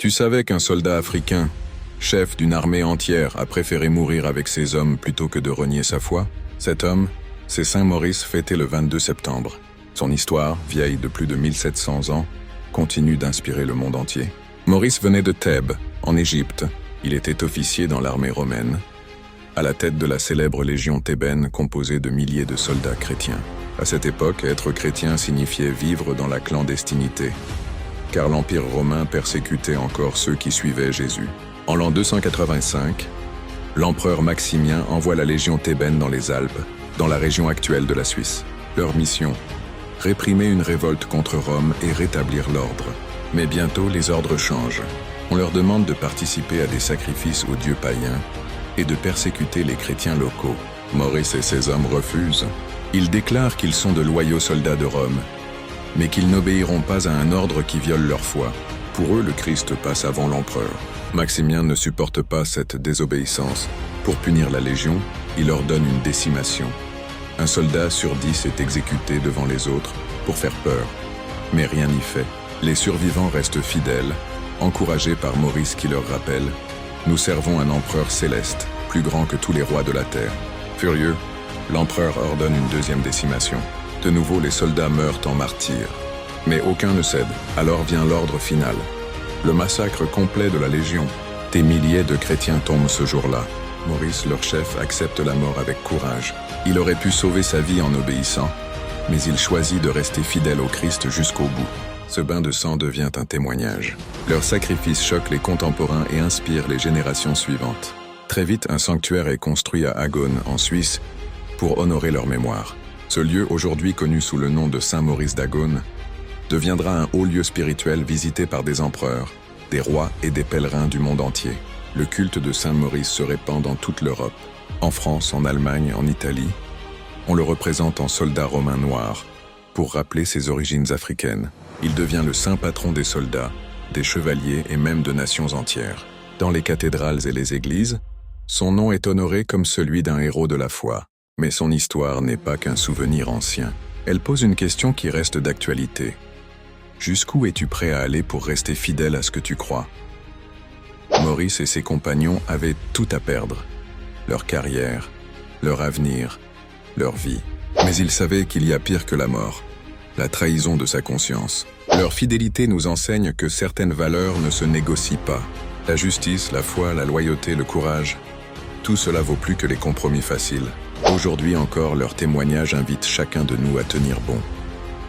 Tu savais qu'un soldat africain, chef d'une armée entière, a préféré mourir avec ses hommes plutôt que de renier sa foi? Cet homme, c'est Saint Maurice, fêté le 22 septembre. Son histoire, vieille de plus de 1700 ans, continue d'inspirer le monde entier. Maurice venait de Thèbes, en Égypte. Il était officier dans l'armée romaine, à la tête de la célèbre légion thébaine composée de milliers de soldats chrétiens. À cette époque, être chrétien signifiait vivre dans la clandestinité, car l'Empire romain persécutait encore ceux qui suivaient Jésus. En l'an 285, l'empereur Maximien envoie la légion thébaine dans les Alpes, dans la région actuelle de la Suisse. Leur mission, réprimer une révolte contre Rome et rétablir l'ordre. Mais bientôt, les ordres changent. On leur demande de participer à des sacrifices aux dieux païens et de persécuter les chrétiens locaux. Maurice et ses hommes refusent. Ils déclarent qu'ils sont de loyaux soldats de Rome, mais qu'ils n'obéiront pas à un ordre qui viole leur foi. Pour eux, le Christ passe avant l'empereur. Maximien ne supporte pas cette désobéissance. Pour punir la légion, il ordonne une décimation. Un soldat sur 10 est exécuté devant les autres pour faire peur. Mais rien n'y fait. Les survivants restent fidèles, encouragés par Maurice qui leur rappelle « Nous servons un empereur céleste, plus grand que tous les rois de la terre ». Furieux, l'empereur ordonne une deuxième décimation. De nouveau, les soldats meurent en martyrs. Mais aucun ne cède. Alors vient l'ordre final. Le massacre complet de la Légion. Des milliers de chrétiens tombent ce jour-là. Maurice, leur chef, accepte la mort avec courage. Il aurait pu sauver sa vie en obéissant, mais il choisit de rester fidèle au Christ jusqu'au bout. Ce bain de sang devient un témoignage. Leur sacrifice choque les contemporains et inspire les générations suivantes. Très vite, un sanctuaire est construit à Agone, en Suisse, pour honorer leur mémoire. Ce lieu, aujourd'hui connu sous le nom de Saint-Maurice d'Agone, deviendra un haut lieu spirituel visité par des empereurs, des rois et des pèlerins du monde entier. Le culte de Saint-Maurice se répand dans toute l'Europe. En France, en Allemagne, en Italie, on le représente en soldat romain noir, pour rappeler ses origines africaines. Il devient le saint patron des soldats, des chevaliers et même de nations entières. Dans les cathédrales et les églises, son nom est honoré comme celui d'un héros de la foi. Mais son histoire n'est pas qu'un souvenir ancien. Elle pose une question qui reste d'actualité. Jusqu'où es-tu prêt à aller pour rester fidèle à ce que tu crois? Maurice et ses compagnons avaient tout à perdre. Leur carrière, leur avenir, leur vie. Mais ils savaient qu'il y a pire que la mort, la trahison de sa conscience. Leur fidélité nous enseigne que certaines valeurs ne se négocient pas. La justice, la foi, la loyauté, le courage, tout cela vaut plus que les compromis faciles. Aujourd'hui encore, leur témoignage invite chacun de nous à tenir bon,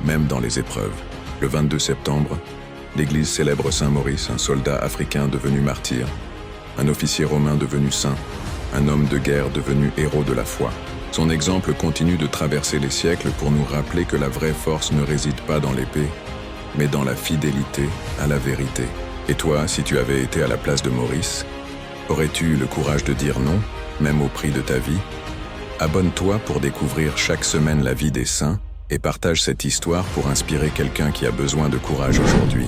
même dans les épreuves. Le 22 septembre, l'Église célèbre Saint Maurice, un soldat africain devenu martyr, un officier romain devenu saint, un homme de guerre devenu héros de la foi. Son exemple continue de traverser les siècles pour nous rappeler que la vraie force ne réside pas dans l'épée, mais dans la fidélité à la vérité. Et toi, si tu avais été à la place de Maurice, aurais-tu eu le courage de dire non, même au prix de ta vie? Abonne-toi pour découvrir chaque semaine la vie des saints et partage cette histoire pour inspirer quelqu'un qui a besoin de courage aujourd'hui.